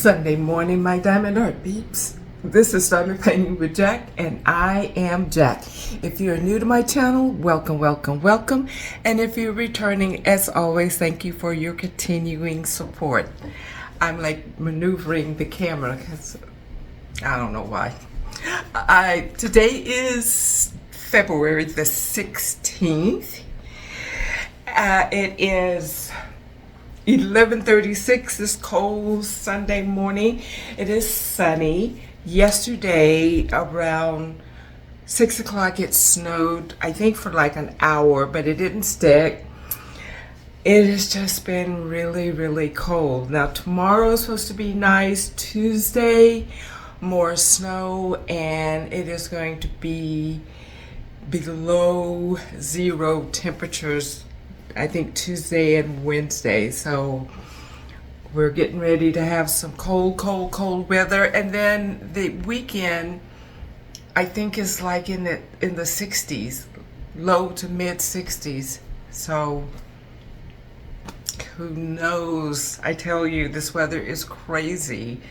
Sunday morning, my diamond art peeps. This is Starlight Painting with Jack, and I am Jack. If you're new to my channel, welcome, welcome, welcome. And if you're returning, as always, thank you for your continuing support. I'm like maneuvering the camera because I don't know why. Today is February the 16th. It is 11:36 this cold Sunday morning. It is sunny. Yesterday around 6 o'clock it snowed, I think for like an hour, but it didn't stick. It has just been really, really cold. Now tomorrow is supposed to be nice. Tuesday, more snow, and it is going to be below zero temperatures, I think Tuesday and Wednesday. So we're getting ready to have some cold weather, and then the weekend I think is like in the 60s, low to mid 60s. So who knows? I tell you, this weather is crazy.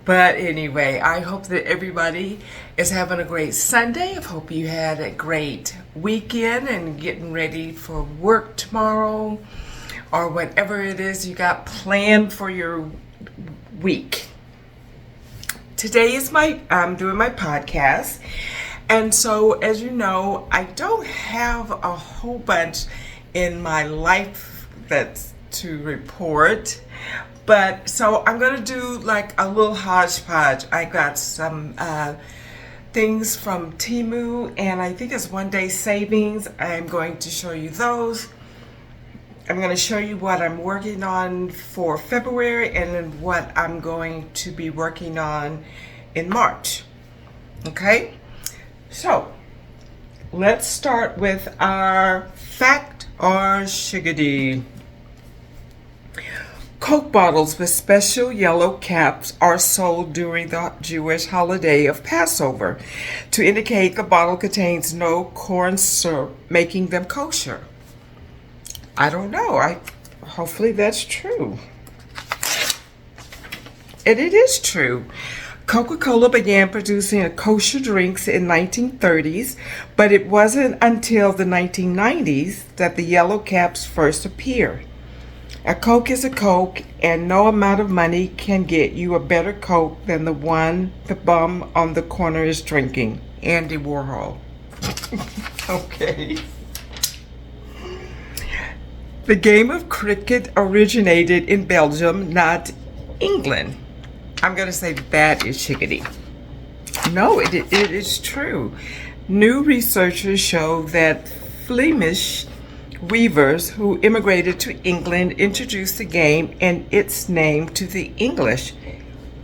But anyway, I hope that everybody is having a great Sunday. I hope you had a great weekend and getting ready for work tomorrow or whatever it is you got planned for your week. Today is I'm doing my podcast. And so, as you know, I don't have a whole bunch in my life that's to report. But so I'm gonna do like a little hodgepodge. I got some things from Temu, and I think it's 1 day savings. I'm going to show you those. I'm going to show you what I'm working on for February and then what I'm going to be working on in March. Okay, so let's start with our fact or shiggity. Coke bottles with special yellow caps are sold during the Jewish holiday of Passover to indicate the bottle contains no corn syrup, making them kosher. I don't know. Hopefully that's true. And it is true. Coca-Cola began producing kosher drinks in 1930s, but it wasn't until the 1990s that the yellow caps first appeared. A Coke is a Coke, and no amount of money can get you a better Coke than the one the bum on the corner is drinking. Andy Warhol. Okay. The game of cricket originated in Belgium, not England. I'm going to say that is shiggity. No, it is true. New researchers show that Flemish weavers who immigrated to England introduced the game and its name to the English,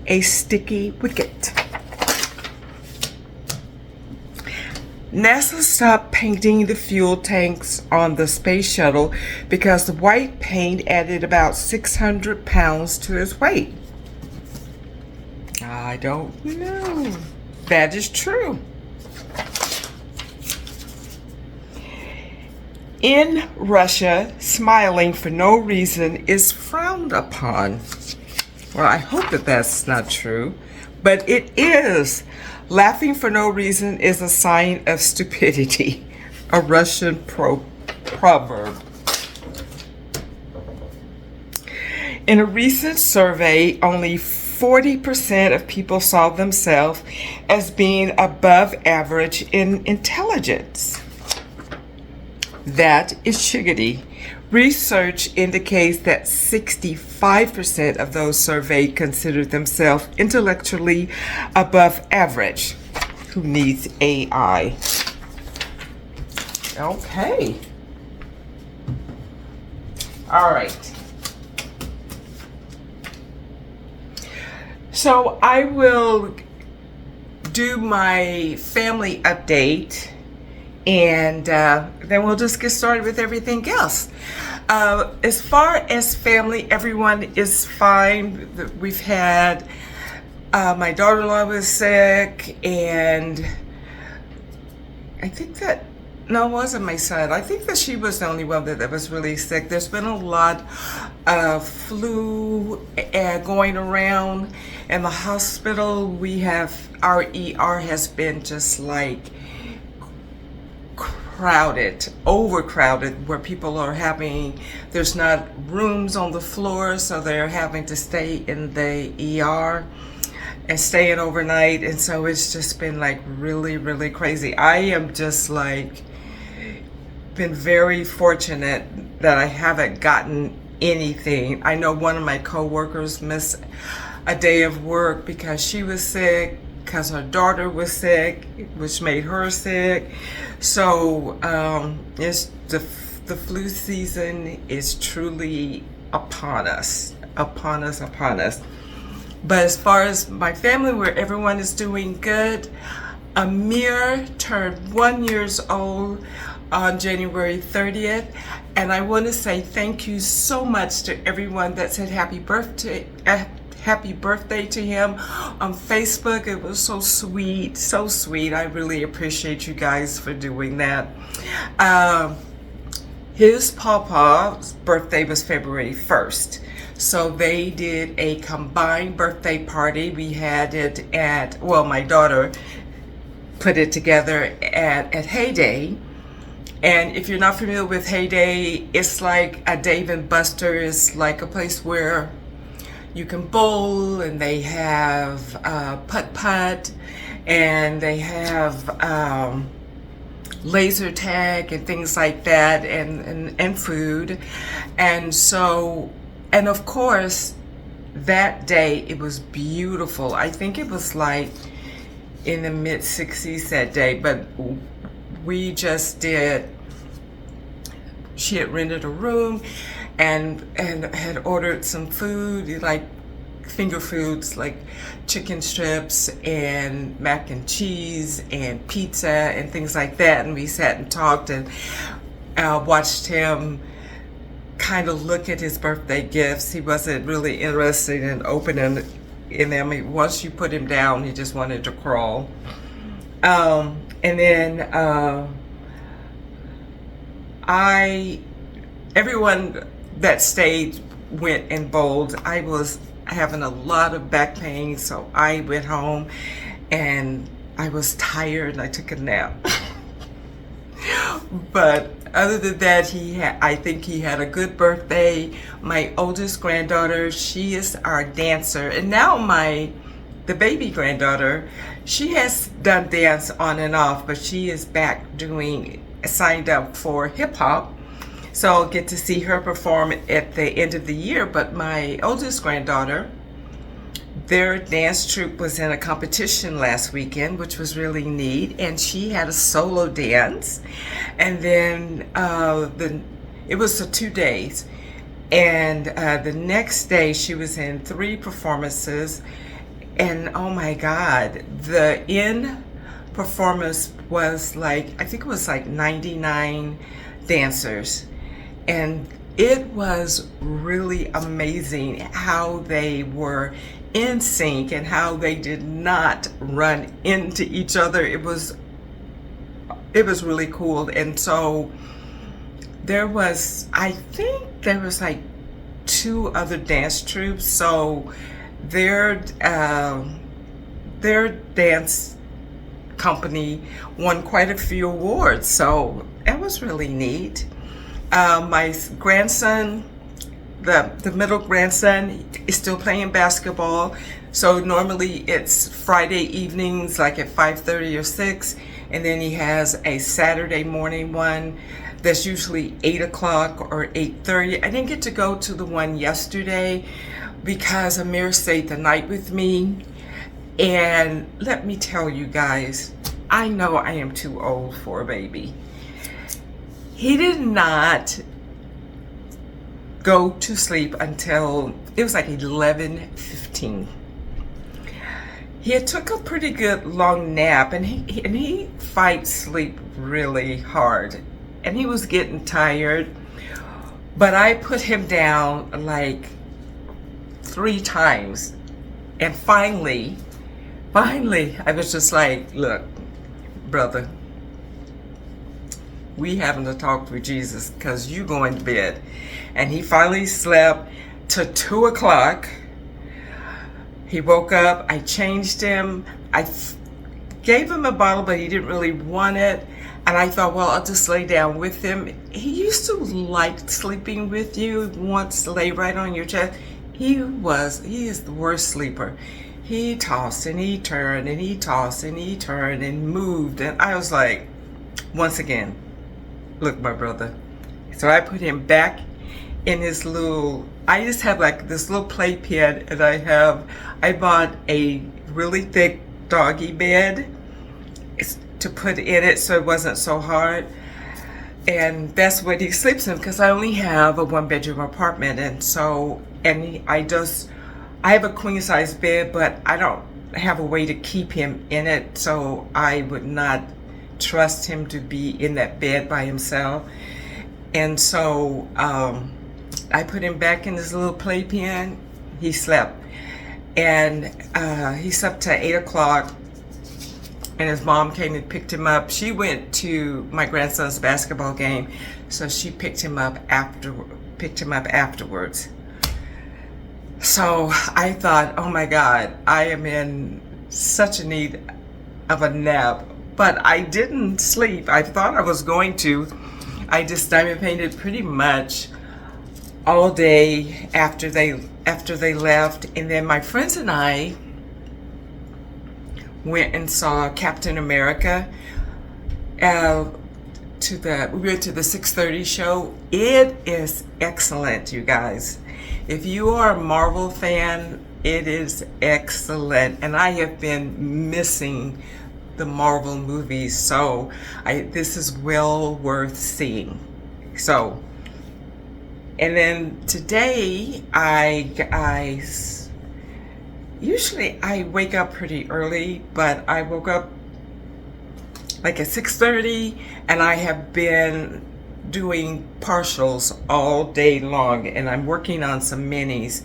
a sticky wicket. NASA stopped painting the fuel tanks on the space shuttle because the white paint added about 600 pounds to its weight. I don't know. That is true. In Russia, smiling for no reason is frowned upon. Well, I hope that that's not true, but it is. Laughing for no reason is a sign of stupidity, a Russian proverb. In a recent survey, only 40% of people saw themselves as being above average in intelligence. That is shiggity. Research indicates that 65% of those surveyed considered themselves intellectually above average. Who needs AI? Okay. All right. So I will do my family update, and then we'll just get started with everything else. As far as family, everyone is fine. We've had, my daughter-in-law was sick, and I think that No, it wasn't my son. I think that she was the only one that was really sick. There's been a lot of flu going around in the hospital. Our ER has been just like crowded, overcrowded, where people are there's not rooms on the floor, so they're having to stay in the ER and staying overnight. And so it's just been like really, really crazy. I am just like, been very fortunate that I haven't gotten anything. I know one of my coworkers missed a day of work because she was sick, because her daughter was sick, which made her sick. So it's the flu season is truly upon us. But as far as my family, where everyone is doing good, Amir turned 1 year old on January 30th, and I want to say thank you so much to everyone that said happy birthday to him on Facebook. It was so sweet, so sweet. I really appreciate you guys for doing that. His papa's birthday was February 1st. So they did a combined birthday party. We had it my daughter put it together at Heyday. And if you're not familiar with Heyday, it's like a Dave and Buster. It's like a place where you can bowl, and they have putt-putt, and they have laser tag and things like that, and food. And so, and of course, that day it was beautiful. I think it was like in the mid 60s that day, but we just did, she had rented a room and had ordered some food, like finger foods like chicken strips and mac and cheese and pizza and things like that. And we sat and talked and watched him kind of look at his birthday gifts. He wasn't really interested in opening in them. Once you put him down, he just wanted to crawl. And then everyone that stayed went and bowled. I was having a lot of back pain, so I went home and I was tired and I took a nap. But other than that, I think he had a good birthday. My oldest granddaughter, she is our dancer, and now the baby granddaughter, she has done dance on and off, but she is back signed up for hip hop. So I'll get to see her perform at the end of the year. But my oldest granddaughter, their dance troupe was in a competition last weekend, which was really neat, and she had a solo dance. And then it was for 2 days, and the next day she was in 3 performances. And oh my God, the end performance was like, I think it was like 99 dancers. And it was really amazing how they were in sync and how they did not run into each other. It was really cool. And so I think there was like 2 other dance troupes. So their dance company won quite a few awards, so that was really neat. My grandson, the middle grandson, is still playing basketball. So normally it's Friday evenings, like at 5:30 or 6, and then he has a Saturday morning one that's usually 8 o'clock or 8:30. I didn't get to go to the one yesterday because Amir stayed the night with me. And let me tell you guys, I know I am too old for a baby. He did not go to sleep until it was like 11:15. He had took a pretty good long nap, and he fights sleep really hard, and he was getting tired. But I put him down like 3 times, and finally I was just like, look, brother, we having to talk with Jesus because you going to bed. And he finally slept to 2 o'clock. He woke up. I changed him. I gave him a bottle, but he didn't really want it. And I thought, well, I'll just lay down with him. He used to like sleeping with you. He wants to lay right on your chest. He is the worst sleeper. He tossed and he turned and he tossed and he turned and moved. And I was like, once again, look, my brother. So I put him back in his little, I just have like this little playpen, and I bought a really thick doggy bed to put in it so it wasn't so hard. And that's what he sleeps in, because I only have a 1-bedroom apartment. And so, I have a queen size bed, but I don't have a way to keep him in it. So I would not trust him to be in that bed by himself. And so I put him back in his little playpen. He slept. And he slept till 8 o'clock. And his mom came and picked him up. She went to my grandson's basketball game, so she picked him up afterwards. So I thought, oh my God, I am in such a need of a nap. But I didn't sleep. I thought I was going to. I just diamond painted pretty much all day after they left. And then my friends and I went and saw Captain America. We went to the 6:30 show. It is excellent, you guys. If you are a Marvel fan, it is excellent. And I have been missing the Marvel movies, so this is well worth seeing. So, and then today usually I wake up pretty early, but I woke up like at 6:30, and I have been doing partials all day long, and I'm working on some minis.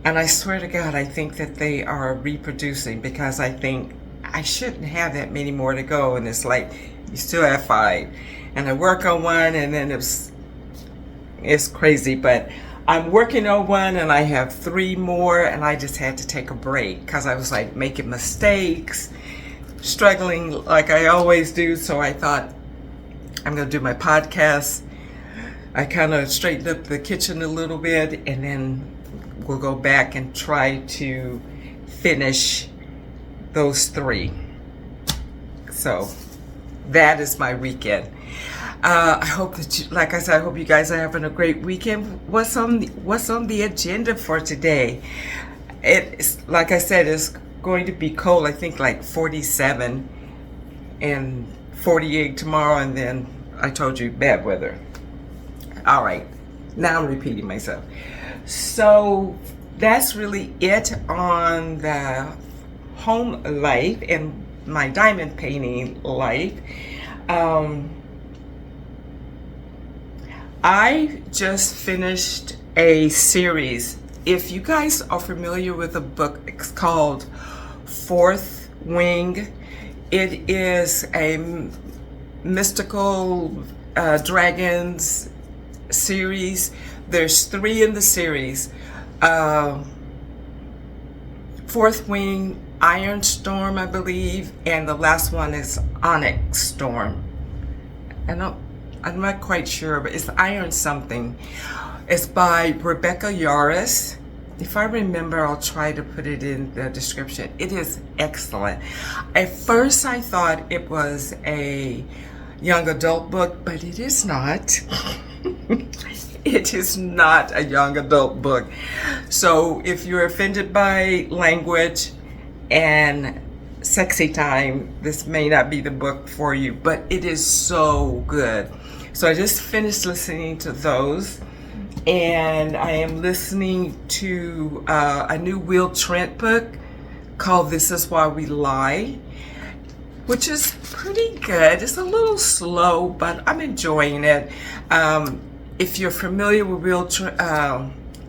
And I swear to God, I think that they are reproducing, because I think I shouldn't have that many more to go. And it's like, you still have 5. And I work on one, and then it's crazy. But I'm working on one, and I have 3 more, and I just had to take a break because I was like making mistakes, struggling like I always do. So I thought, I'm going to do my podcast. I kind of straightened up the kitchen a little bit, and then we'll go back and try to finish those 3. So that is my weekend. I hope that like I said, I hope you guys are having a great weekend. What's on the agenda for today? It's like I said, it's going to be cold. I think like 47 and 48 tomorrow, and then I told you bad weather. All right, now I'm repeating myself. So that's really it on the home life and my diamond painting life. I just finished a series. If you guys are familiar with a book, it's called Fourth Wing. It is a mystical dragons series. There's 3 in the series. Fourth Wing, Iron Storm, I believe, and the last one is Onyx Storm. I'm not quite sure, but it's Iron something. It's by Rebecca Yarros. If I remember, I'll try to put it in the description. It is excellent. At first, I thought it was a young adult book, but it is not. It is not a young adult book. So if you're offended by language and sexy time, this may not be the book for you, but it is so good. So I just finished listening to those, and I am listening to a new Will Trent book called This Is Why We Lie, which is pretty good. It's a little slow, but I'm enjoying it. If you're familiar with Will Trent,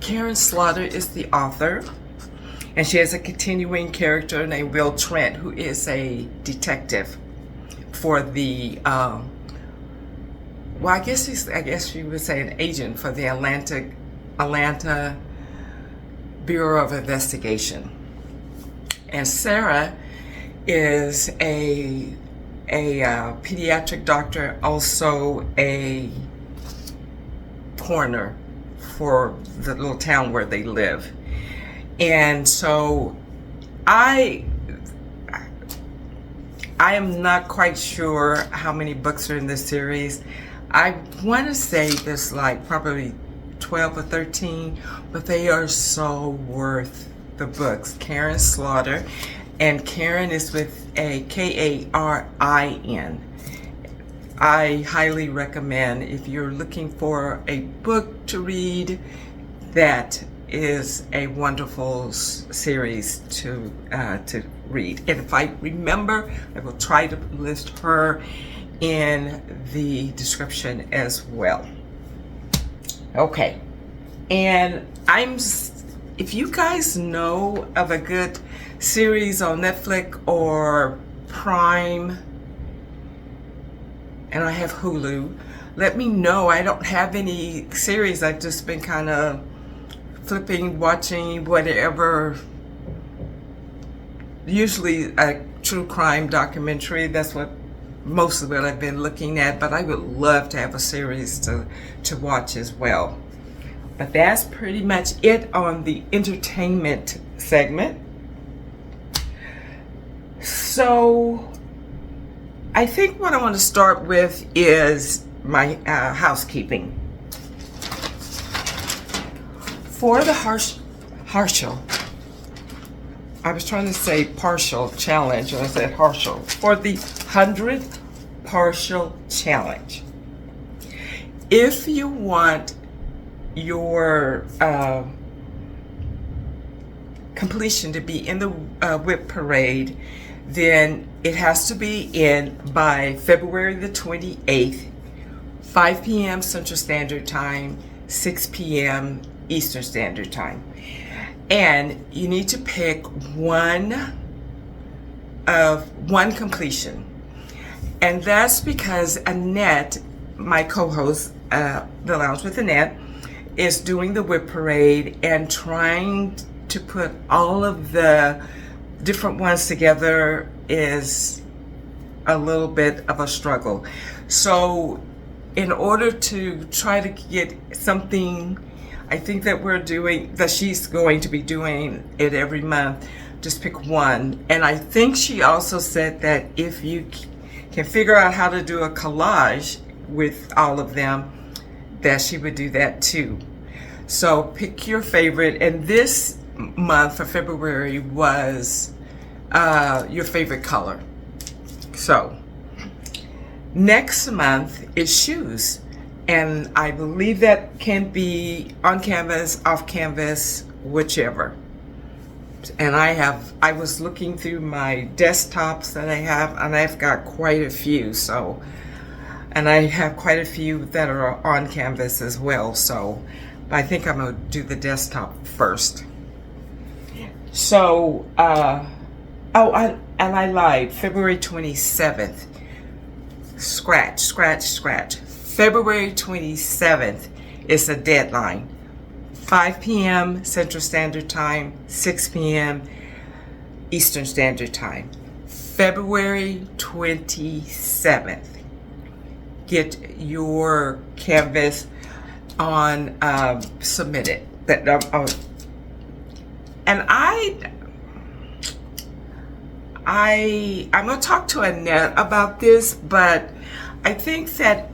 Karin is the author, and she has a continuing character named Will Trent, who is a detective for the well, I guess you would say an agent for the Atlanta Bureau of Investigation. And Sarah is a pediatric doctor, also a coroner for the little town where they live. And so I am not quite sure how many books are in this series. I want to say there's like probably 12 or 13, but they are so worth the books. Karin Slaughter, and Karin is with a Karin. I highly recommend, if you're looking for a book to read, that is a wonderful series to read. And if I remember, I will try to list her in the description as well. Okay, and if you guys know of a good series on Netflix or Prime, and I have Hulu, let me know. I don't have any series. I've just been kind of flipping, watching whatever, usually a true crime documentary. That's what most of it I've been looking at, but I would love to have a series to watch as well. But that's pretty much it on the entertainment segment. So I think what I want to start with is my housekeeping. For the partial, I was trying to say partial challenge, and I said partial. For the 100th partial challenge, if you want your completion to be in the whip parade, then it has to be in by February the 28th, 5 p.m. Central Standard Time, 6 p.m. Eastern Standard Time. And you need to pick one completion. And that's because Annette, my co-host, The Lounge with Annette, is doing the whip parade and trying to put all of the different ones together is a little bit of a struggle. So in order to try to get something, I think that she's going to be doing it every month, just pick one. And I think she also said that if you can figure out how to do a collage with all of them, that she would do that too. So pick your favorite, and this month for February was your favorite color. So next month is shoes, and I believe that can be on canvas, off canvas, whichever. And I was looking through my desktops that I have, and I've got quite a few. So, and I have quite a few that are on canvas as well. So I think I'm gonna do the desktop first. So, I lied. February 27th. Scratch. February 27th is the deadline. 5 p.m. Central Standard Time, 6 p.m. Eastern Standard Time. February 27th. Get your canvas on, submit it. And I'm going to talk to Annette about this, but I think that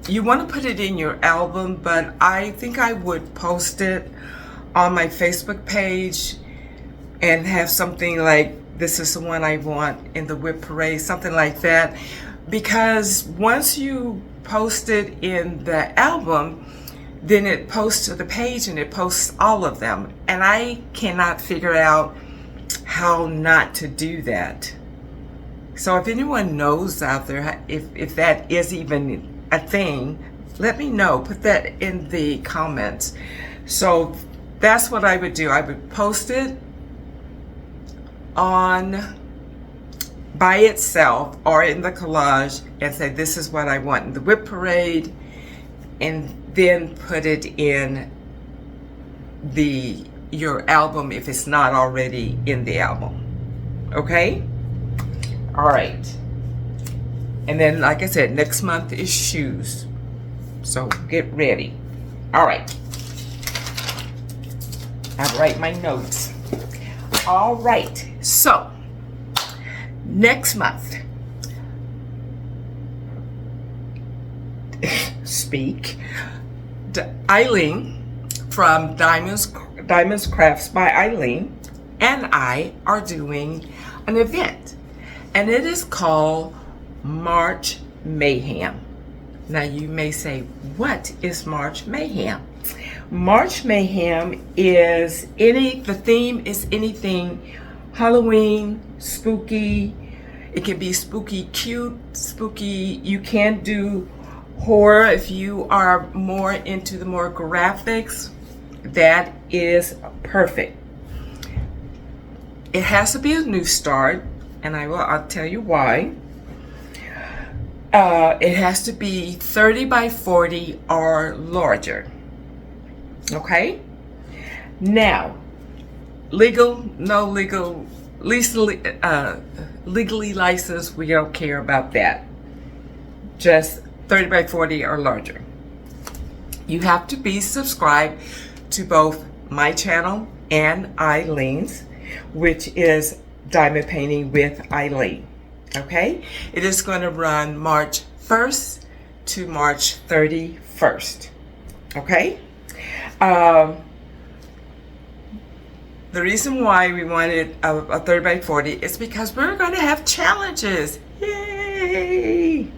you want to put it in your album, but I think I would post it on my Facebook page and have something like, this is the one I want in the whip parade, something like that. Because once you post it in the album, then it posts to the page and it posts all of them. And I cannot figure out how not to do that. So if anyone knows out there, if that is even a thing, let me know. Put that in the comments. So that's what I would do. I would post it on by itself or in the collage and say, this is what I want in the whip parade, and then put it in your album if it's not already in the album. Okay? All right. And then, like I said, next month is shoes. So get ready. All right. I'll write my notes. All right. So next month, Ilene from Diamonds Crafts by Ilene and I are doing an event, and it is called March Mayhem. Now you may say, what is March Mayhem? March Mayhem is the theme is anything Halloween, spooky. It can be spooky cute, spooky. You can do horror if you are more into the more graphics. That is perfect. It has to be a new start, and I'll tell you why. It has to be 30 by 40 or larger. Okay? Now, legally licensed, we don't care about that. Just 30 by 40 or larger. You have to be subscribed to both my channel and Ilene's, which is Diamond Painting with Ilene. Okay? It is going to run March 1st to March 31st. Okay? The reason why we wanted a 30 by 40 is because we're going to have challenges. Yay!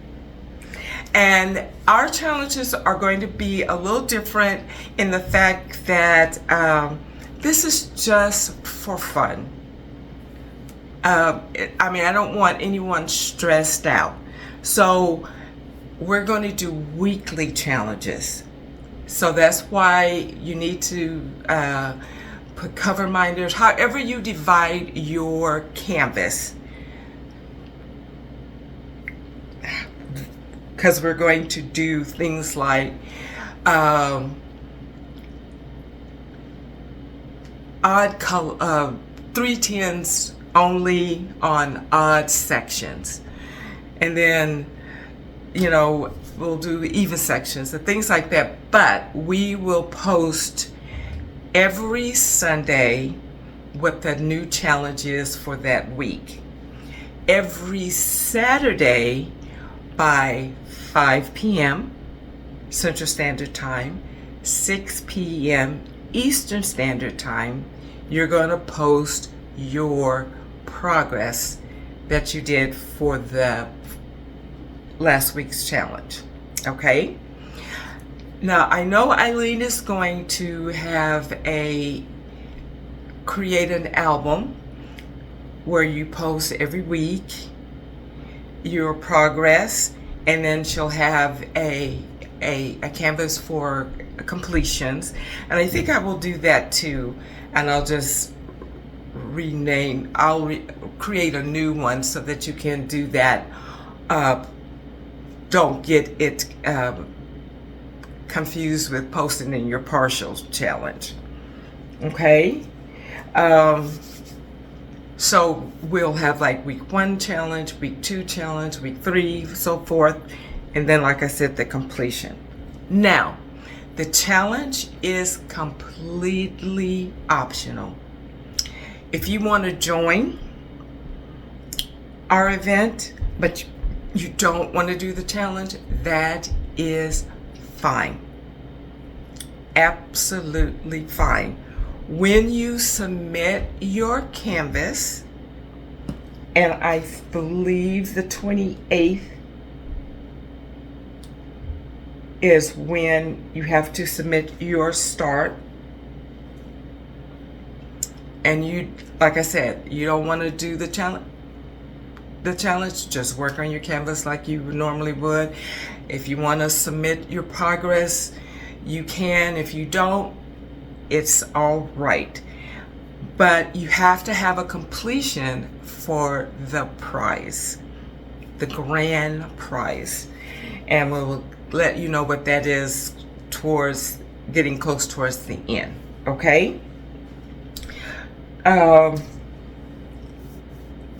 And our challenges are going to be a little different in the fact that this is just for fun. I don't want anyone stressed out. So we're going to do weekly challenges. So that's why you need to put cover minders, however you divide your canvas. Because we're going to do things like odd color, 310s only on odd sections. And then, we'll do even sections and things like that. But we will post every Sunday what the new challenge is for that week. Every Saturday by 5 p.m. Central Standard Time, 6 p.m. Eastern Standard Time, you're going to post your progress that you did for the last week's challenge. Okay? Now, I know Ilene is going to create an album where you post every week your progress, and then she'll have a canvas for completions. And I think I will do that too, and I'll just create a new one so that you can do that. Don't get it confused with posting in your partial challenge. Okay? So we'll have like week 1 challenge, week 2 challenge, week 3, so forth. And then, like I said, the completion. Now, the challenge is completely optional. If you want to join our event, but you don't want to do the challenge, that is fine. Absolutely fine. When you submit your canvas, and I believe the 28th is when you have to submit your start. And you, like I said, you don't want to do the challenge. Just work on your canvas like you normally would. If you want to submit your progress, you can. If you don't, it's all right. but you have to have a completion for the prize, the grand prize, and we'll let you know what that is towards getting close towards the end. Okay.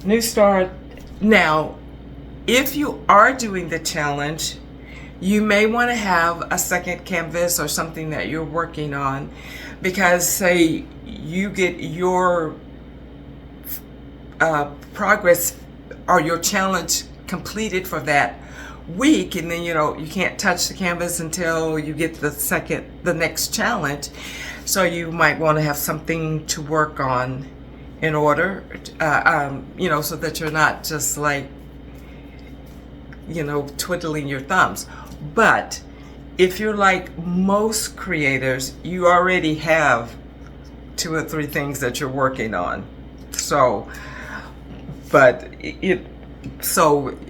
New start. Now, if you are doing the challenge, you may want to have a second canvas or something that you're working on, because say you get your progress or your challenge completed for that week, and then you can't touch the canvas until you get the next challenge. So you might want to have something to work on in order, so that you're not just like, twiddling your thumbs. But if you're like most creators, you already have 2 or 3 things that you're working on. So,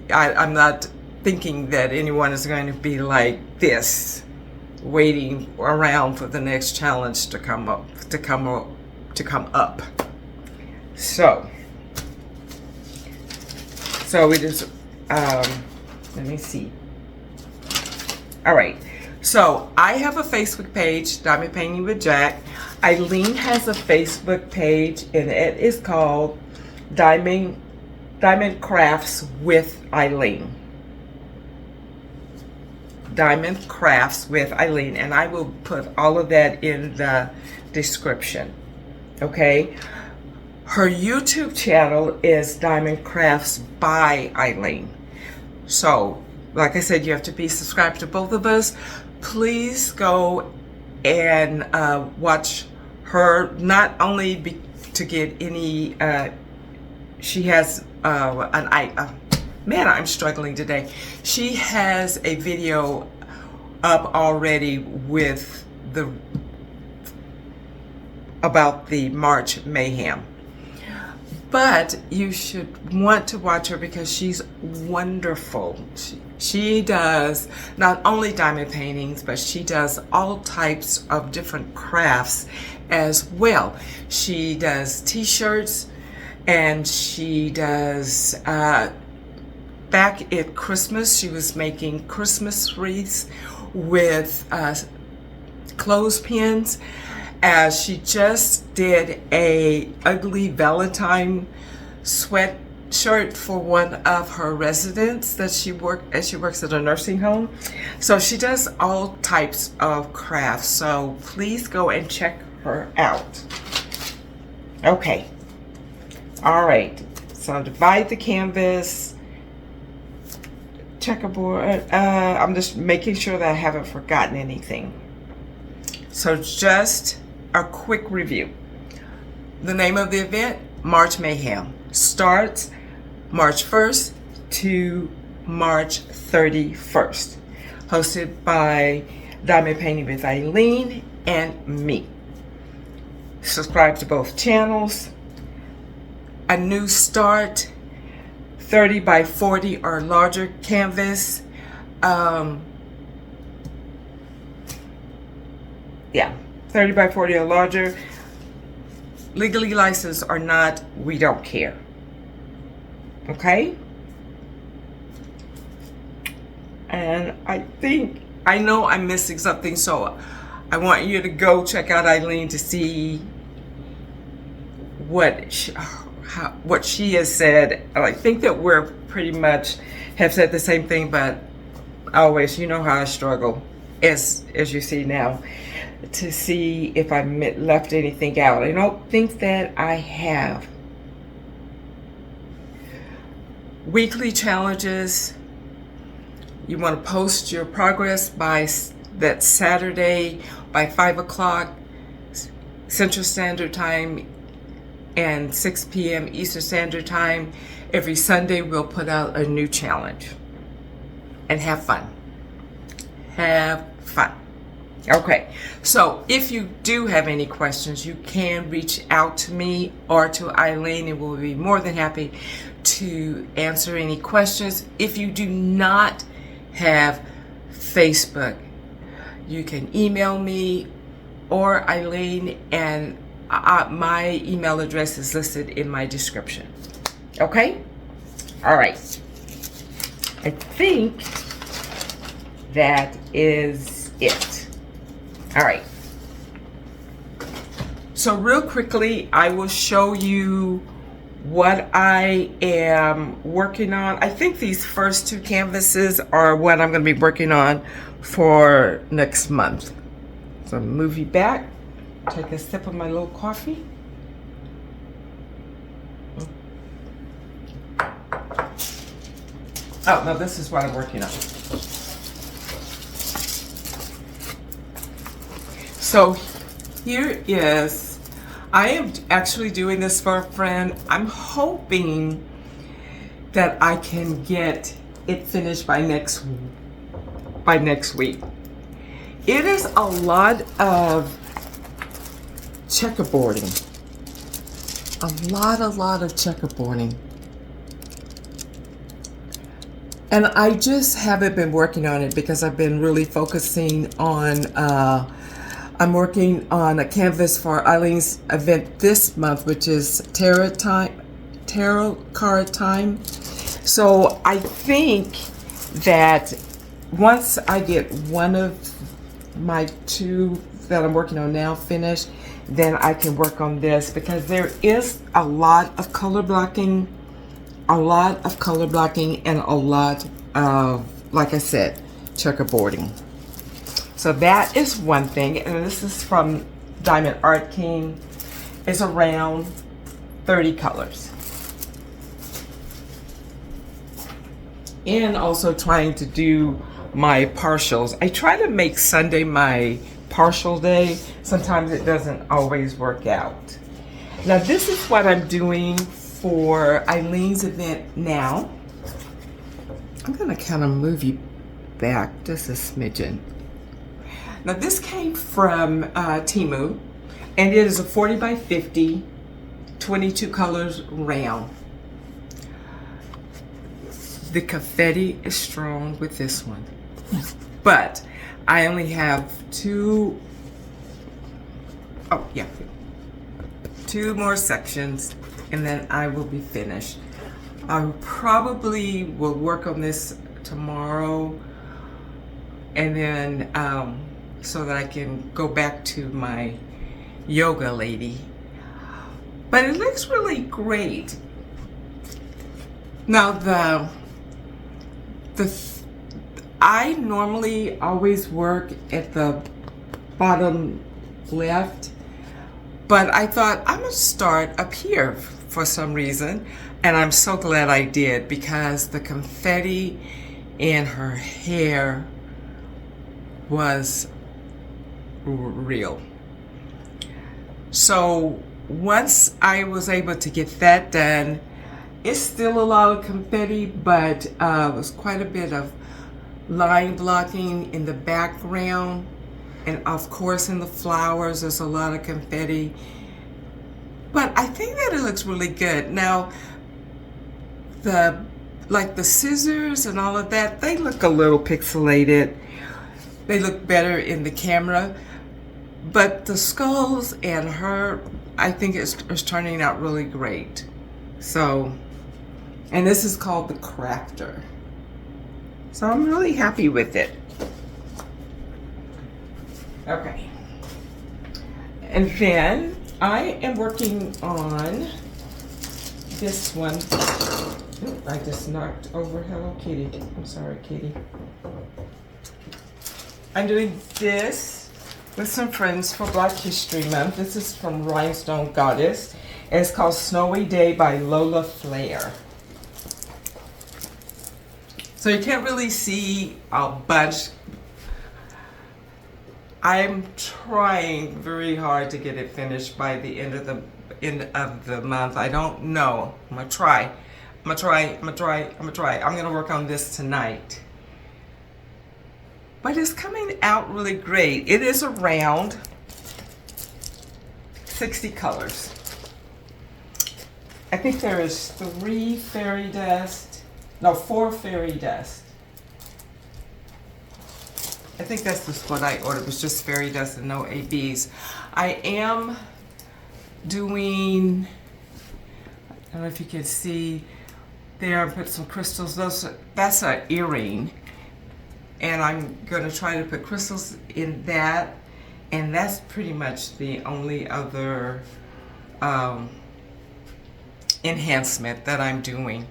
I'm not thinking that anyone is going to be like this, waiting around for the next challenge to come up. So we just let me see. All right, so I have a Facebook page, Diamond Painting with Jack. Ilene has a Facebook page, and it is called Diamond Crafts with Ilene. Diamond Crafts with Ilene, and I will put all of that in the description. Okay. Her YouTube channel is Diamond Crafts-by-ilene. So, like I said, you have to be subscribed to both of us. Please go and watch her, not only to get any, she has man, I'm struggling today. She has a video up already with about the March Mayhem. But you should want to watch her because she's wonderful. She does not only diamond paintings, but she does all types of different crafts as well. She does t-shirts, and she does, back at Christmas, she was making Christmas wreaths with clothespins. She just did a ugly Valentine sweatshirt for one of her residents that she works at a nursing home. So she does all types of crafts. So please go and check her out. Okay. All right. So divide the canvas. Checkerboard. I'm just making sure that I haven't forgotten anything. So just a quick review. The name of the event, March Mayhem, starts March 1st to March 31st. Hosted by Diamond Painting with Ilene and me. Subscribe to both channels. A new start, 30 by 40 or larger canvas. Yeah, 30 by 40 or larger. Legally licensed or not, we don't care. Okay? And I know I'm missing something, so I want you to go check out Ilene to see what she has said. I think that we're pretty much have said the same thing, but always, you know how I struggle, as you see now, to see if I left anything out. I don't think that I have. Weekly challenges. You want to post your progress by that Saturday by 5 o'clock Central Standard Time and 6 p.m. Eastern Standard Time. Every Sunday we'll put out a new challenge. And have fun. Have fun. Okay, so if you do have any questions, you can reach out to me or to Ilene, and we'll be more than happy to answer any questions. If you do not have Facebook, you can email me or Ilene, and my email address is listed in my description. Okay? All right. I think that is it. All right. So real quickly, I will show you what I am working on. I think these first two canvases are what I'm going to be working on for next month. So move you back, take a sip of my little coffee. Oh, no, this is what I'm working on. So here is, I am actually doing this for a friend. I'm hoping that I can get it finished by next week. It is a lot of checkerboarding. A lot of checkerboarding. And I just haven't been working on it because I've been really focusing on, I'm working on a canvas for Eileen's event this month, which is tarot card time. So I think that once I get one of my two that I'm working on now finished, then I can work on this, because there is a lot of color blocking, and a lot of, like I said, checkerboarding. So that is one thing, and this is from Diamond Art King. It's around 30 colors. And also trying to do my partials. I try to make Sunday my partial day. Sometimes it doesn't always work out. Now this is what I'm doing for Eileen's event now. I'm gonna kind of move you back just a smidgen. Now this came from Temu, and it is a 40 by 50, 22 colors round. The confetti is strong with this one, but I only have two more sections, and then I will be finished. I probably will work on this tomorrow, and then so that I can go back to my yoga lady. But it looks really great. Now I normally always work at the bottom left, but I thought I'm gonna start up here for some reason, and I'm so glad I did, because the confetti in her hair was real. So once I was able to get that done, it's still a lot of confetti, but it was quite a bit of line blocking in the background, and of course in the flowers there's a lot of confetti. But I think that it looks really good. Now the scissors and all of that, they look a little pixelated. They look better in the camera, but the skulls and her, I think it's turning out really great. So, and this is called the Crafter. So I'm really happy with it. Okay. And then I am working on this one. Ooh, I just knocked over Hello Kitty. I'm sorry, Kitty. I'm doing this with some friends for Black History Month. This is from Rhinestone Goddess, and it's called Snowy Day by Lola Flair. So you can't really see a bunch. I'm trying very hard to get it finished by the end of the month. I don't know. I'm gonna try. I'm gonna work on this tonight. But it's coming out really great. It is around 60 colors. I think there is 4 fairy dust. I think that's just what I ordered, was just fairy dust and no ABs. I am doing, I don't know if you can see there, put some crystals. That's an earring. And I'm going to try to put crystals in that. And that's pretty much the only other enhancement that I'm doing.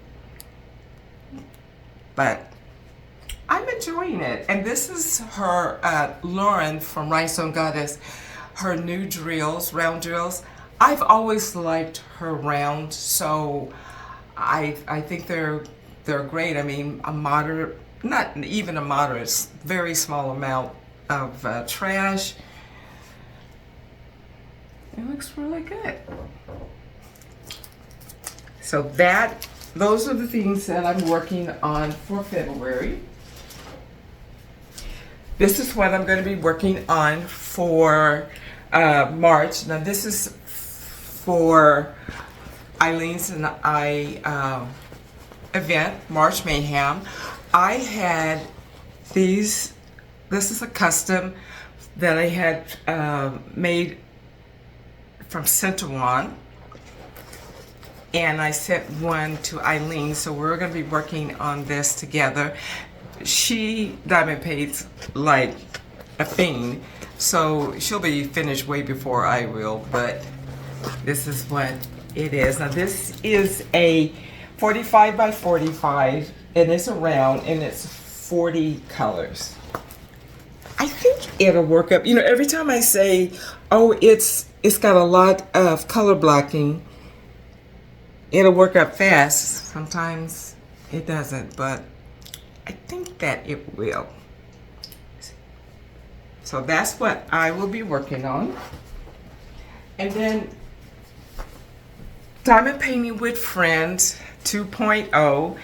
But I'm enjoying it. And this is her, Lauren from Rhinestone Goddess, her new drills, round drills. I've always liked her round, so I think they're great. I mean, a moderate, not even a moderate, very small amount of trash. It looks really good. So those are the things that I'm working on for February. This is what I'm going to be working on for March. Now this is for Ilene's and I event, March Mayhem. I had these, this is a custom that I had made from Centauan, and I sent one to Ilene, so we're going to be working on this together. She diamond paints like a fiend, so she'll be finished way before I will, but this is what it is. Now this is a 45 by 45, and it's a round, and it's 40 colors. I think it'll work up. You know, every time I say, oh, it's got a lot of color blocking, it'll work up fast. Sometimes it doesn't, but I think that it will. So that's what I will be working on. And then Diamond Painting with Friends 2.0.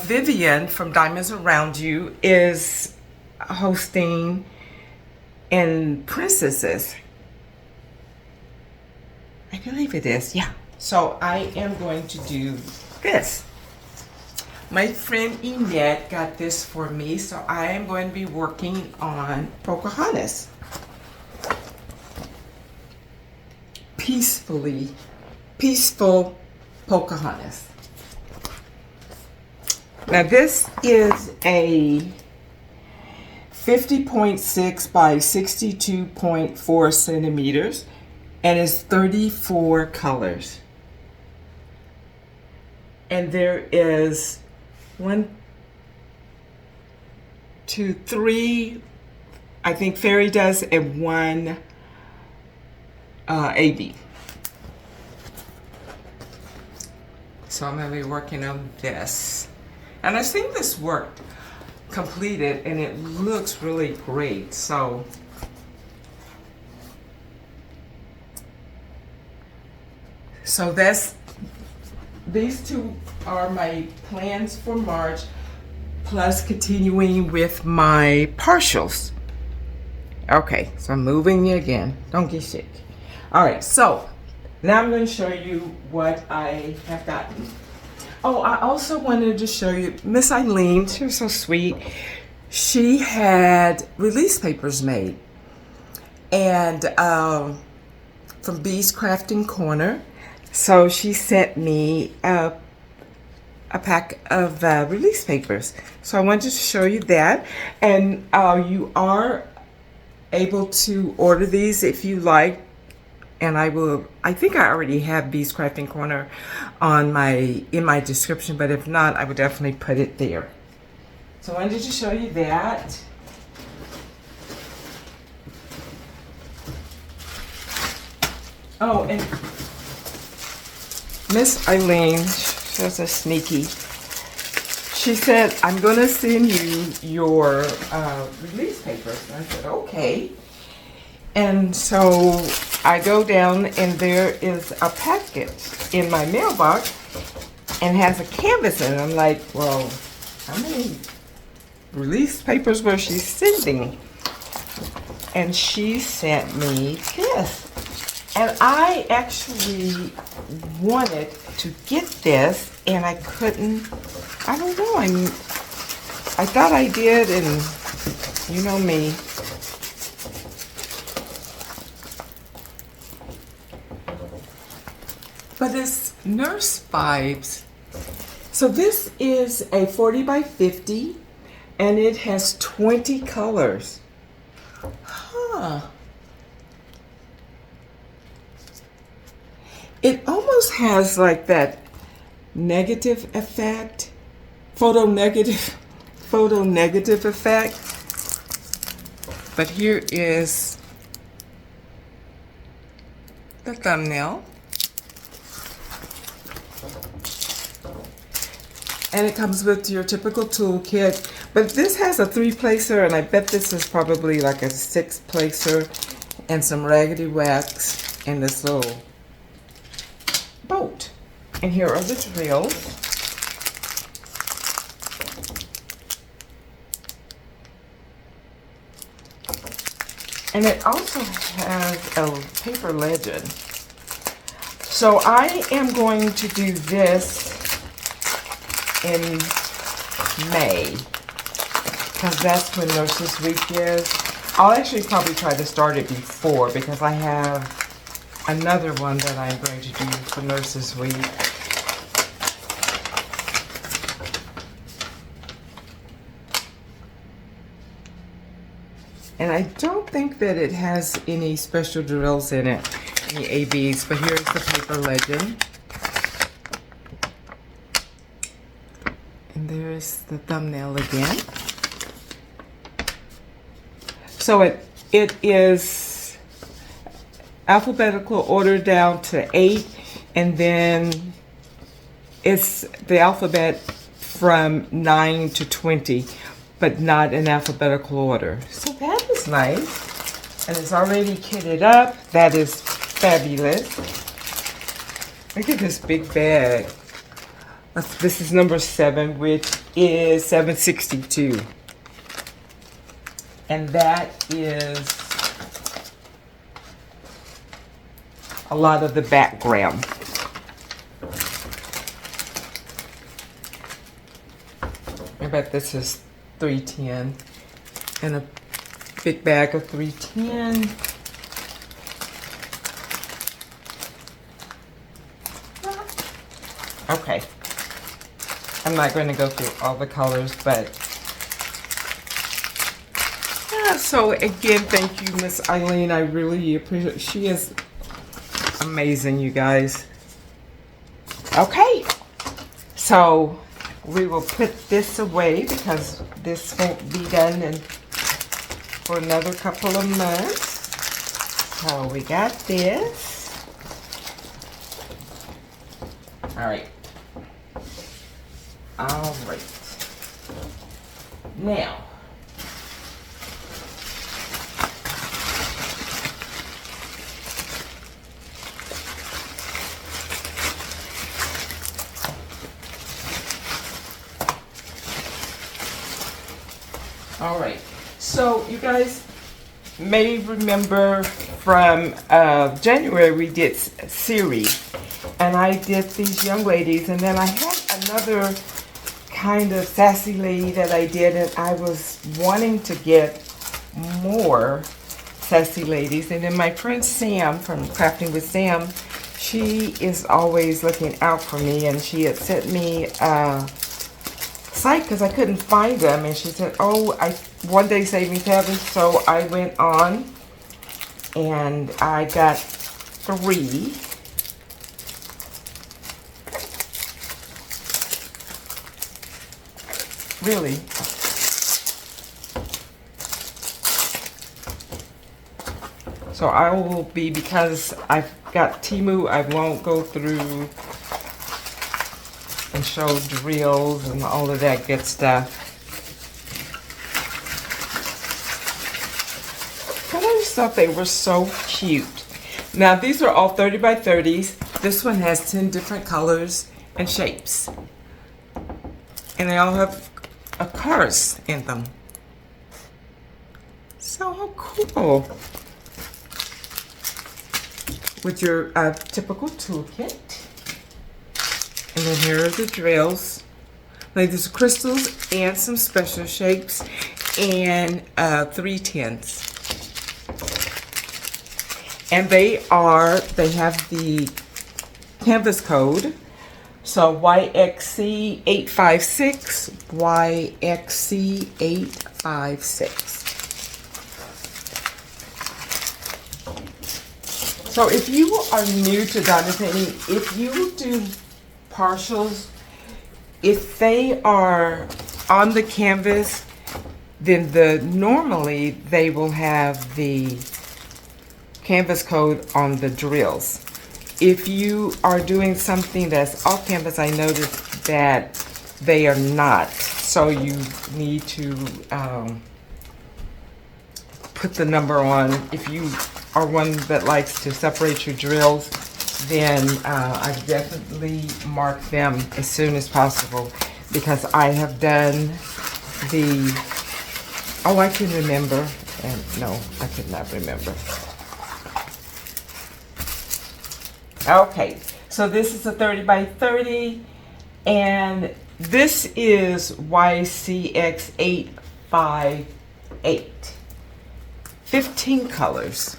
Vivian from Diamonds Around You is hosting in Princesses. I believe it is, yeah. So I am going to do this. My friend Enette got this for me, so I am going to be working on Pocahontas. Peaceful Pocahontas. Now this is a 50.6 by 62.4 centimeters, and it's 34 colors. And there is 1, 2, 3, I think fairy dust, and 1 AB. So I'm going to be working on this. And I've seen this work completed, and it looks really great. So these two are my plans for March, plus continuing with my partials. Okay, so I'm moving you again. Don't get sick. All right, so now I'm going to show you what I have gotten. Oh, I also wanted to show you Miss Ilene. She was so sweet. She had release papers made, and from Bee's Crafting Corner. So she sent me a pack of release papers. So I wanted to show you that, and you are able to order these if you like. And I think I already have Bee's Crafting Corner in my description, but if not, I would definitely put it there. So I wanted to show you that. Oh, and Miss Ilene, she was a sneaky. She said, I'm going to send you your release papers. And I said, okay. And so I go down, and there is a packet in my mailbox and has a canvas in it. I'm like, well, how many release papers was she sending? And she sent me this. And I actually wanted to get this, and I couldn't. I don't know. I thought I did, and you know me. but it's nurse vibes. So this is a 40 by 50 and it has 20 colors. Huh. It almost has like that negative effect, photo negative effect. But here is the thumbnail. And it comes with your typical toolkit. But this has a 3-placer, and I bet this is probably like a 6-placer, and some raggedy wax and this little boat. And here are the drills. And it also has a paper legend. So I am going to do this in May, because that's when Nurses Week is. I'll actually probably try to start it before, because I have another one that I'm going to do for Nurses Week. And I don't think that it has any special drills in it, any ABs, but here's the paper legend. And there's the thumbnail again. So it is alphabetical order down to 8, and then it's the alphabet from 9 to 20, but not in alphabetical order. So that is nice. And it's already kitted up. That is fabulous. Look at this big bag. This is number 7, which is 762. And that is a lot of the background. I bet this is 310. And a big bag of 310. Okay. I'm not going to go through all the colors, but yeah, so again, thank you, Miss Ilene. I really appreciate it. She is amazing, you guys. Okay, so we will put this away because this won't be done for another couple of months. So we got this. All right. All right. Now, all right. So you guys may remember from January we did series, and I did these young ladies, and then I had another kind of sassy lady that I did, and I was wanting to get more sassy ladies. And then my friend Sam from Crafting with Sam, she is always looking out for me, and she had sent me a site because I couldn't find them, and she said, oh, one day saved me 7. So I went on and I got 3. Really. So I will be, because I've got Temu, I won't go through and show drills and all of that good stuff. But I just thought they were so cute. Now these are all 30 by 30s. This one has 10 different colors and shapes. And they all have cars in them. So how cool. With your typical toolkit. And then here are the drills. Like there's crystals and some special shapes and 310s. And they have the canvas code. So YXC856, YXC856. So if you are new to diamond painting, if you do partials, if they are on the canvas, then normally they will have the canvas code on the drills. If you are doing something that's off canvas, I noticed that they are not. So you need to put the number on. If you are one that likes to separate your drills, then I definitely mark them as soon as possible, because I have done the, oh, I can remember, and no, I could not remember. Okay, so this is a 30 by 30, and this is YCX858. 15 colors.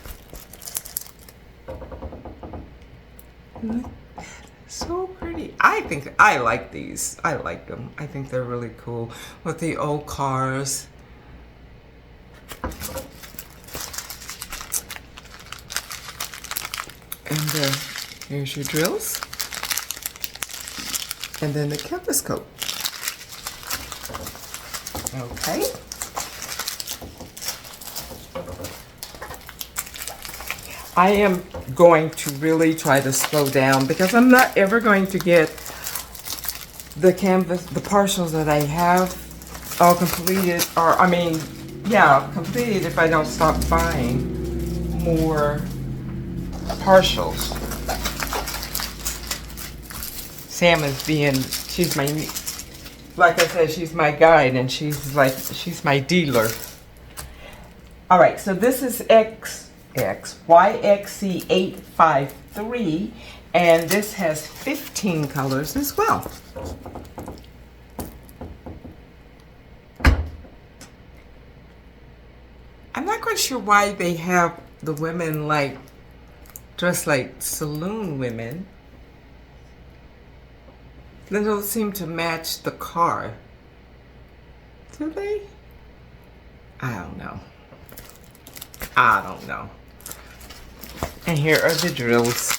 So pretty. I think I like these. I like them. I think they're really cool with the old cars. And here's your drills. And then the canvas coat. Okay. I am going to really try to slow down, because I'm not ever going to get the canvas, the partials that I have all completed, or I mean, yeah, completed if I don't stop buying more partials. Sam is being, she's my, like I said, she's my guide, and she's my dealer. All right, so this is YXC853, and this has 15 colors as well. I'm not quite sure why they have the women dressed like saloon women. They don't seem to match the car. Do they? I don't know. I don't know. And here are the drills.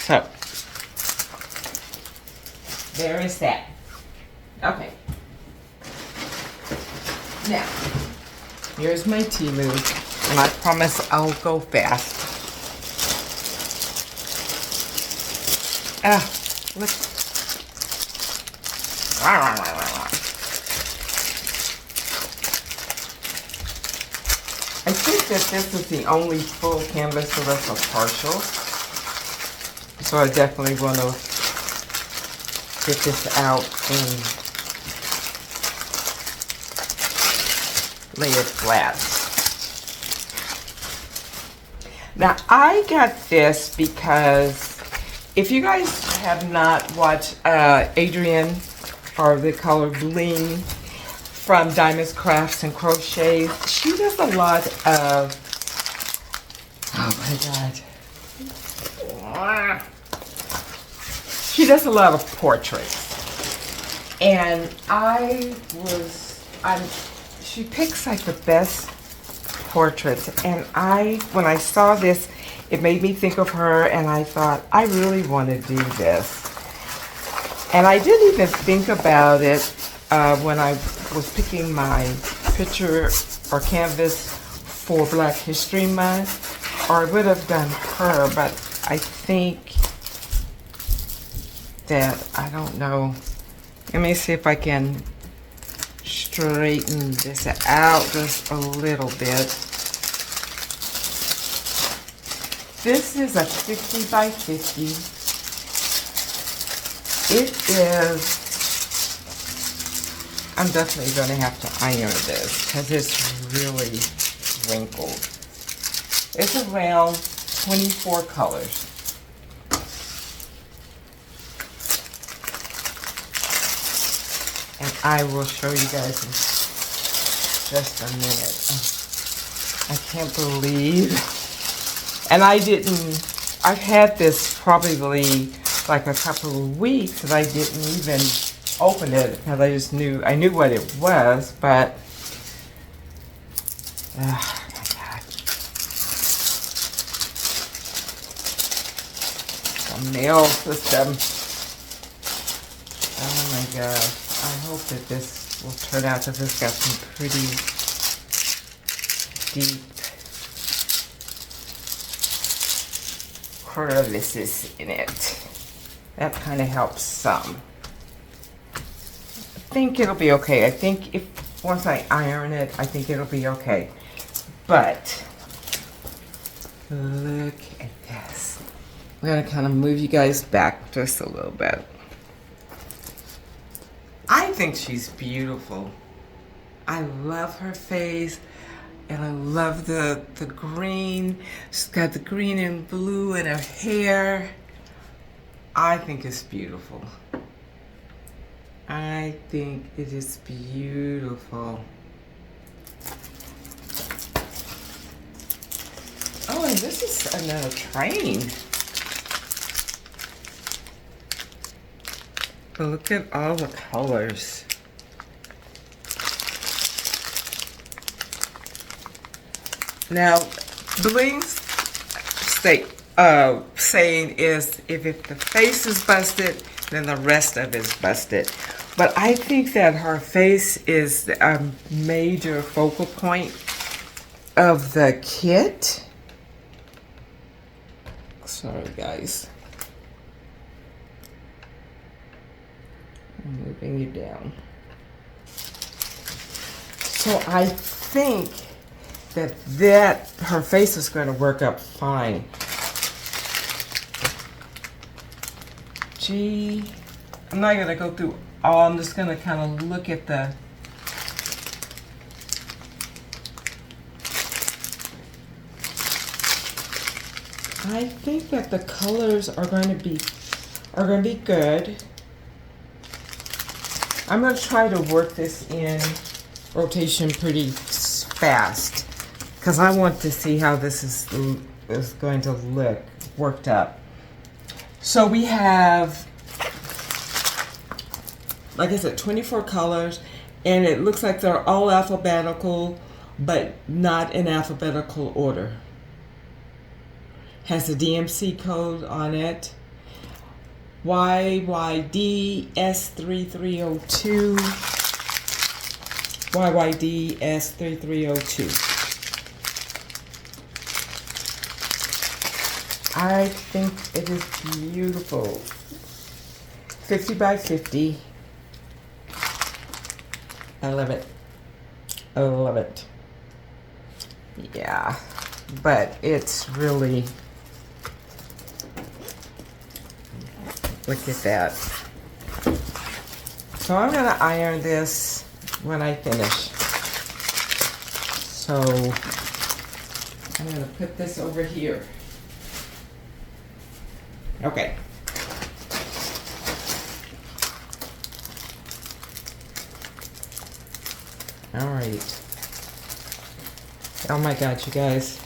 So, there is that. Okay. Now, here's my Temu, and I promise I'll go fast. Look. I think that this is the only full canvas, the rest are partials. So I definitely want to get this out and lay it flat. Now I got this because if you guys have not watched Adrienne, or the color Bling, from Diamonds, Crafts, and Crochet, she does a lot of, oh my God. She does a lot of portraits. And she picks like the best portraits. And when I saw this, it made me think of her, and I thought, I really want to do this. And I didn't even think about it when I was picking my picture or canvas for Black History Month, or I would have done her, but I think that, I don't know. Let me see if I can straighten this out just a little bit. This is a 50 by 50. It is, I'm definitely going to have to iron this because it's really wrinkled. It's around 24 colors. And I will show you guys in just a minute. I can't believe And I've had this probably like a couple of weeks, and I didn't even open it because I knew what it was, but oh my God. The mail system. Oh my gosh. I hope that this will turn out, because it's got some pretty deep crevices in it. That kind of helps some. I think it'll be okay. I think if once I iron it, I think it'll be okay. But look at this. I'm gonna kind of move you guys back just a little bit. I think she's beautiful. I love her face, and I love the green. She's got the green and blue in her hair. I think it's beautiful. I think it is beautiful. Oh, and this is another train. But look at all the colors. Now, Bling's saying is if the face is busted, then the rest of it is busted. But I think that her face is a major focal point of the kit. Sorry, guys. I'm moving you down. So I think that her face is going to work up fine. Gee, I'm not going to go through all. I'm just going to kind of look at the I think that the colors are going to be good. I'm going to try to work this in rotation pretty fast, because I want to see how this is going to look worked up. So we have, like I said, 24 colors, and it looks like they're all alphabetical, but not in alphabetical order. Has a DMC code on it. YYDS3302. YYDS3302. I think it is beautiful. 50 by 50. I love it. I love it. Yeah, but it's really, look at that. So I'm going to iron this when I finish. So I'm going to put this over here. Okay. All right. Oh my God, you guys.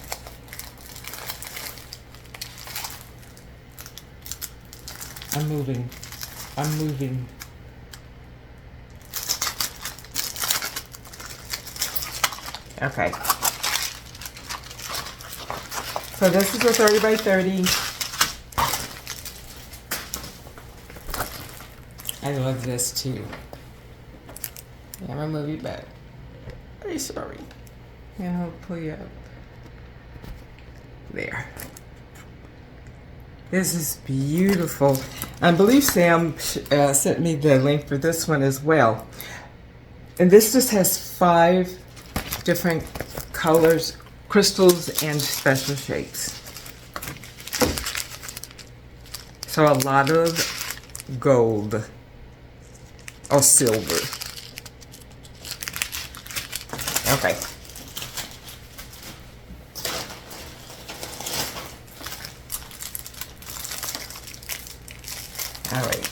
I'm moving. I'm moving. Okay. So this is a 30 by 30. I love this too. Yeah, I'm gonna move you back. Very sorry. And I'll pull you up. There. This is beautiful. I believe Sam sent me the link for this one as well. And this just has 5 different colors, crystals, and special shapes. So a lot of gold or silver. Okay. All right.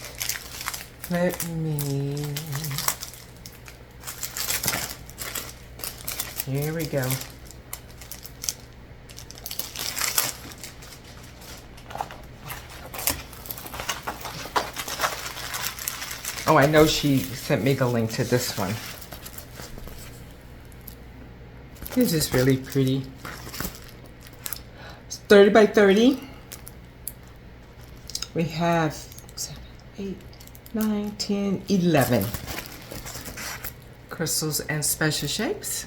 Let me. Here we go. Oh, I know she sent me the link to this one. It's just really pretty. It's 30 by 30. We have 7, 8, 9, 10, 11 crystals and special shapes.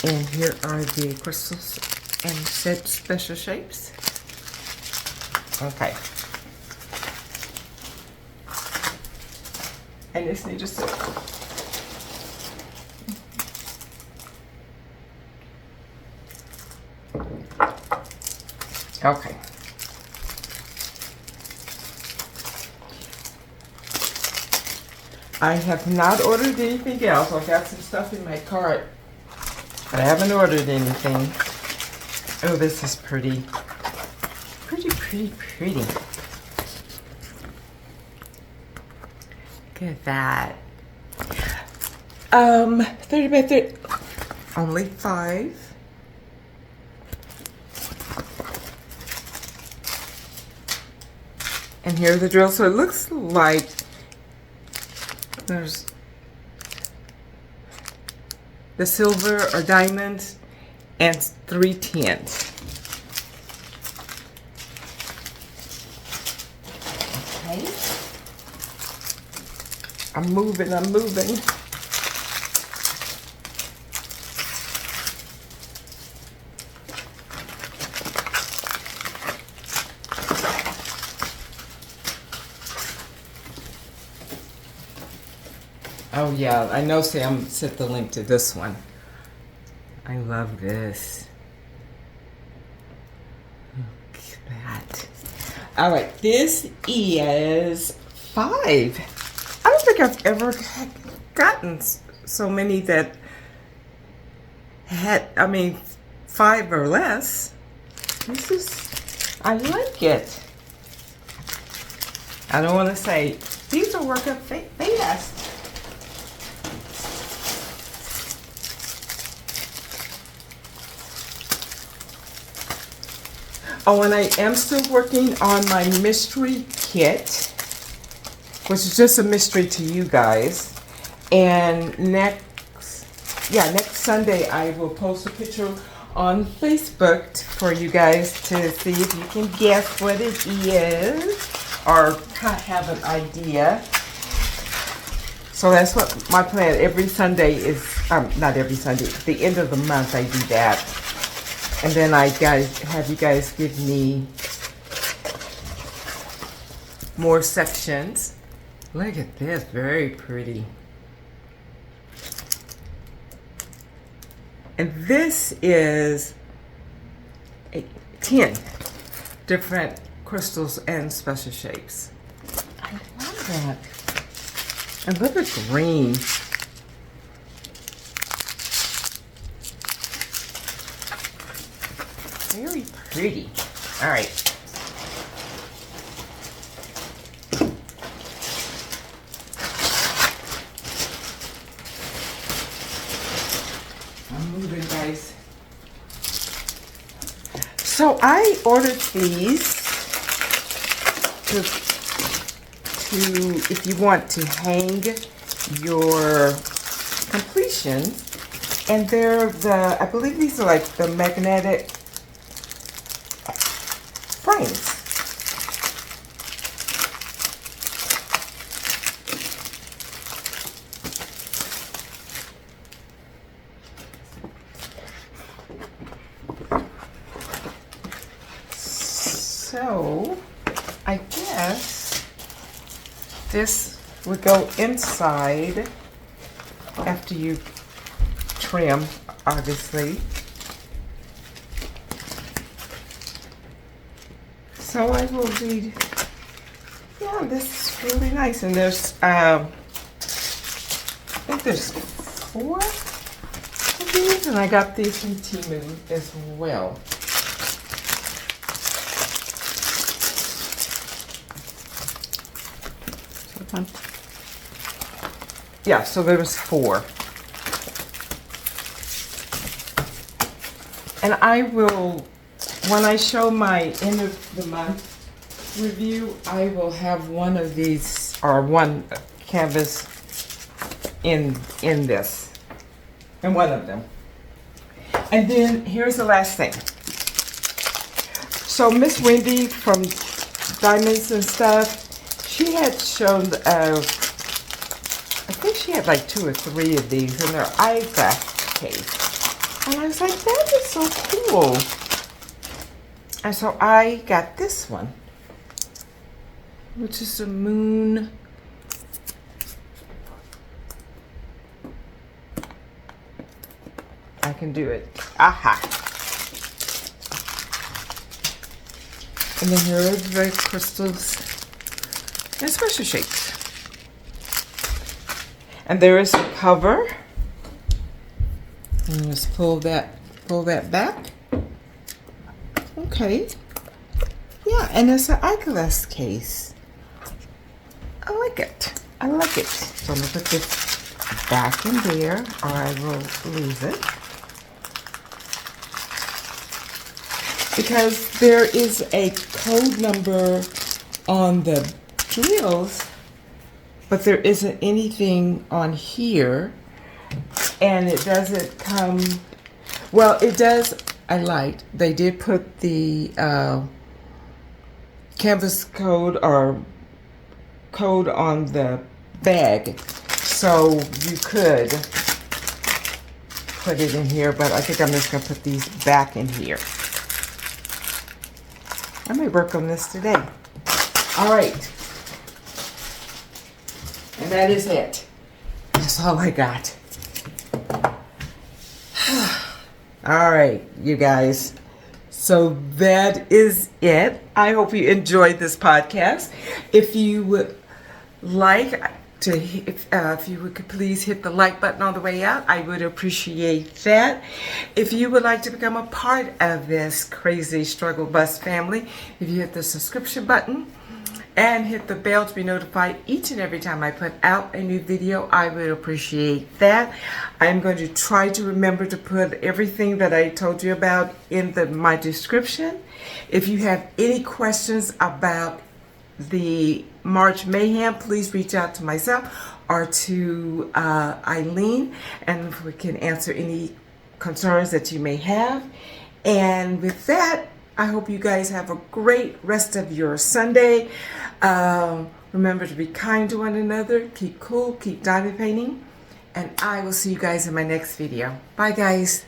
And here are the crystals and set special shapes. Okay. And this needs a silk. Okay. I have not ordered anything else. I've got some stuff in my cart, but I haven't ordered anything. Oh, this is pretty. Pretty, pretty, pretty. Look at that. 30 by 30. Only 5. And here's the drill. So it looks like there's the silver or diamonds and 3 tens. Okay. I'm moving. Oh yeah, I know Sam sent the link to this one. I love this. Look at that. All right, this is 5. I don't think I've ever gotten so many that had, 5 or less. This is, I like it. I don't want to say, these will work up fast. Oh, and I am still working on my mystery kit, which is just a mystery to you guys. And next Sunday, I will post a picture on Facebook for you guys to see if you can guess what it is or have an idea. So that's what my plan every Sunday is. Not every Sunday, the end of the month I do that. And then I have you guys give me more sections. Look at this, very pretty. And this is 10 different crystals and special shapes. I love that. And look at green. Very pretty. All right. I'm moving, guys. So I ordered these to if you want to hang your completions, and they're I believe these are like the magnetic frames. So I guess this would go inside after you trim, obviously. So I will read, yeah, this is really nice. And there's, I think there's 4 of these, and I got these from Temu as well. Yeah, so there was 4. And I will when I show my end of the month review, I will have one of these, or one canvas in this, in one of them. And then here's the last thing. So Miss Wendy from Diamonds and Stuff, she had shown, I think she had like 2 or 3 of these in her eyeglass case. And I was like, that is so cool. And so I got this one, which is a moon. I can do it. Aha. And then here are the crystals and special shapes. And there is a cover. And let's pull that back. Okay. Yeah, and it's an eyeglass case. I like it. I like it. So I'm gonna put this back in there, or I will lose it. Because there is a code number on the drills, but there isn't anything on here, and it doesn't come, well, it does, I liked, they did put the canvas code or code on the bag, so you could put it in here, but I think I'm just going to put these back in here. I may work on this today. All right. And that is it. That's all I got. All right, you guys. So that is it. I hope you enjoyed this podcast. If you would like to, if you could please hit the like button on the way out, I would appreciate that. If you would like to become a part of this crazy struggle bus family, if you hit the subscription button and hit the bell to be notified each and every time I put out a new video, I would appreciate that. I'm going to try to remember to put everything that I told you about in my description. If you have any questions about the March Mayhem, please reach out to myself or to Ilene, and we can answer any concerns that you may have. And with that, I hope you guys have a great rest of your Sunday. Remember to be kind to one another, keep cool, keep diamond painting, and I will see you guys in my next video. Bye, guys.